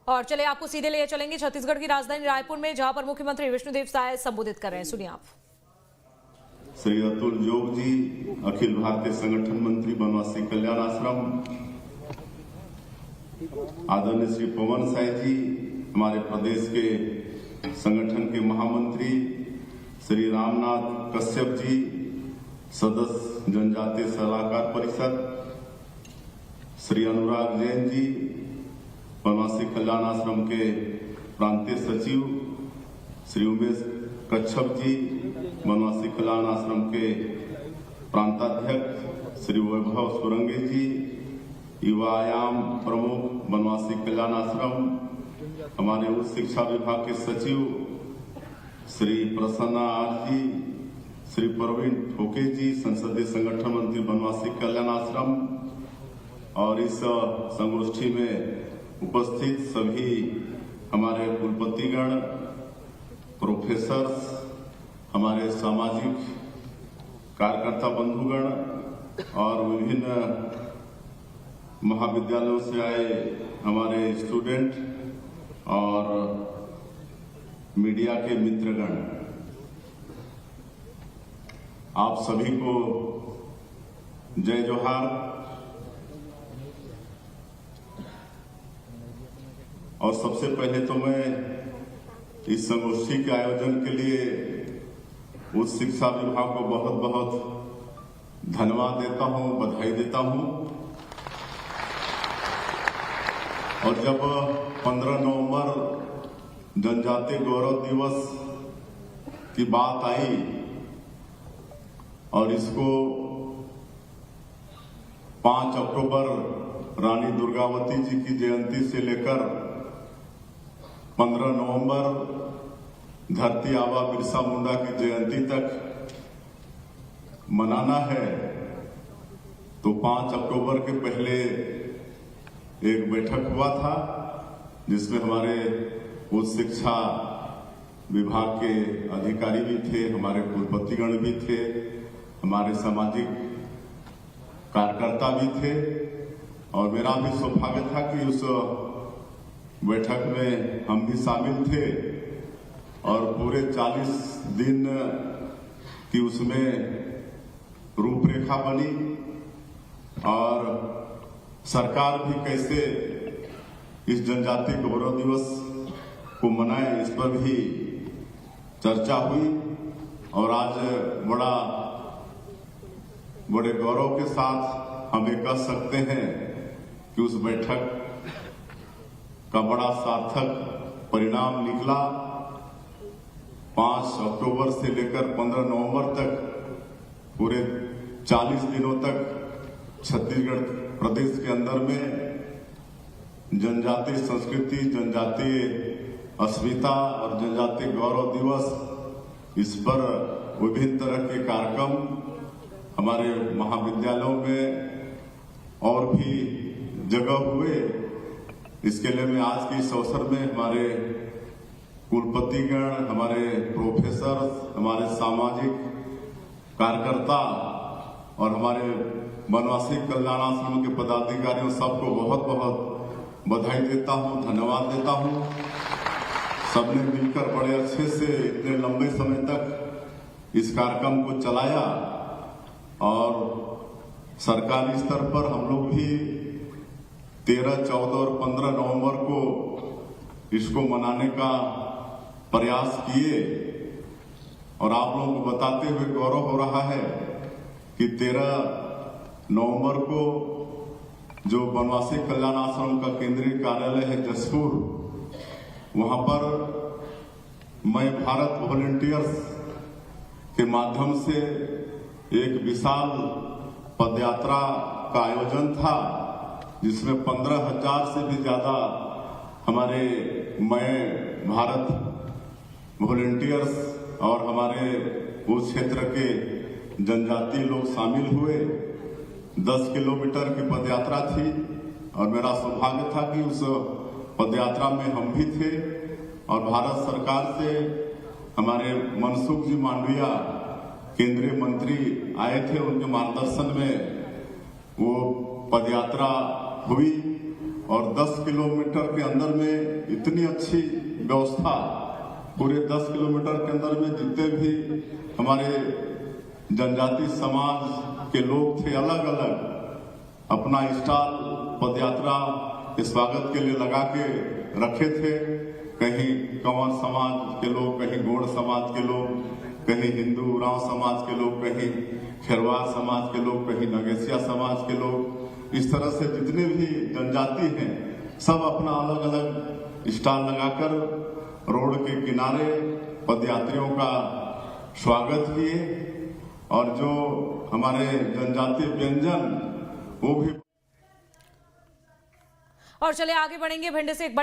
और चले आपको सीधे ले चलेंगे छत्तीसगढ़ की राजधानी रायपुर में, जहां पर मुख्यमंत्री विष्णुदेव साय संबोधित कर रहे हैं। सुनिए आप। श्री अतुल जोग जी, अखिल भारतीय संगठन मंत्री बनवासी कल्याण आश्रम, आदरणीय श्री पवन साय जी, हमारे प्रदेश के संगठन के महामंत्री श्री रामनाथ कश्यप जी, सदस्य जनजातीय सलाहकार परिषद, श्री अनुराग जैन जी, बनवासी कल्याण आश्रम के प्रांतीय सचिव, श्री उमेश कच्छप जी, बनवासी कल्याण आश्रम के प्रांताध्यक्ष, श्री वैभव सुरंगे जी, युवायाम प्रमुख बनवासी कल्याण आश्रम, हमारे उच्च शिक्षा विभाग के सचिव श्री प्रसन्ना आर जी, श्री प्रवीण ठोके जी, संसदीय संगठन मंत्री बनवासी कल्याण आश्रम, और इस संगोष्ठी में उपस्थित सभी हमारे कुलपतिगण, प्रोफेसर्स, हमारे सामाजिक कार्यकर्ता बंधुगण और विभिन्न महाविद्यालयों से आए हमारे स्टूडेंट और मीडिया के मित्रगण, आप सभी को जय जोहार। और सबसे पहले तो मैं इस संगोष्ठी के आयोजन के लिए उच्च शिक्षा विभाग को बहुत बहुत धन्यवाद देता हूं, बधाई देता हूं। और जब 15 नवंबर जनजातीय गौरव दिवस की बात आई और इसको 5 अक्टूबर रानी दुर्गावती जी की जयंती से लेकर 15 नवंबर धरती आबा बिरसा मुंडा की जयंती तक मनाना है, तो 5 अक्टूबर के पहले एक बैठक हुआ था जिसमें हमारे उच्च शिक्षा विभाग के अधिकारी भी थे, हमारे कुलपतिगण भी थे, हमारे सामाजिक कार्यकर्ता भी थे, और मेरा भी सौभाग्य था कि उस बैठक में हम भी शामिल थे। और पूरे 40 दिन की उसमें रूपरेखा बनी और सरकार भी कैसे इस जनजातीय गौरव दिवस को मनाए, इस पर भी चर्चा हुई। और आज बड़े गौरव के साथ हम ये कह सकते हैं कि उस बैठक का बड़ा सार्थक परिणाम निकला। 5 अक्टूबर से लेकर 15 नवंबर तक पूरे 40 दिनों तक छत्तीसगढ़ प्रदेश के अंदर में जनजातीय संस्कृति, जनजातीय अस्मिता और जनजातीय गौरव दिवस, इस पर विभिन्न तरह के कार्यक्रम हमारे महाविद्यालयों में और भी जगह हुए। इसके लिए मैं आज के इस अवसर में हमारे कुलपतिगण, हमारे प्रोफेसर, हमारे सामाजिक कार्यकर्ता और हमारे बनवासी कल्याण आश्रम के पदाधिकारियों सबको बहुत बहुत बधाई देता हूं, धन्यवाद देता हूं। सबने मिलकर बड़े अच्छे से इतने लंबे समय तक इस कार्यक्रम को चलाया और सरकारी स्तर पर हम लोग भी 13, 14 और 15 नवंबर को इसको मनाने का प्रयास किए। और आप लोगों को बताते हुए गौरव हो रहा है कि 13 नवंबर को जो बनवासी कल्याण आश्रम का केंद्रीय कार्यालय है जसपुर, वहां पर मैं भारत वॉलंटियर्स के माध्यम से एक विशाल पदयात्रा का आयोजन था, जिसमें 15,000 से भी ज्यादा हमारे भारत वॉलंटियर्स और हमारे उस क्षेत्र के जनजातीय लोग शामिल हुए। 10 किलोमीटर की पदयात्रा थी और मेरा सौभाग्य था कि उस पदयात्रा में हम भी थे। और भारत सरकार से हमारे मनसुख जी मांडविया केंद्रीय मंत्री आए थे, उनके मार्गदर्शन में वो पदयात्रा हुई और 10 किलोमीटर के अंदर में इतनी अच्छी व्यवस्था, पूरे 10 किलोमीटर के अंदर में जितने भी हमारे जनजाति समाज के लोग थे, अलग अलग अपना स्टॉल पदयात्रा के स्वागत के लिए लगा के रखे थे। कहीं कंवर समाज के लोग, कहीं गोंड समाज के लोग, कहीं हिंदू उरांव समाज के लोग, कहीं खेरवार समाज के लोग, कहीं नगेसिया समाज के लोग। इस तरह से जितने भी जनजाति हैं सब अपना अलग अलग स्टॉल लगाकर रोड के किनारे पदयात्रियों का स्वागत किए और जो हमारे जनजातीय व्यंजन वो भी। और चले आगे बढ़ेंगे भिंड से एक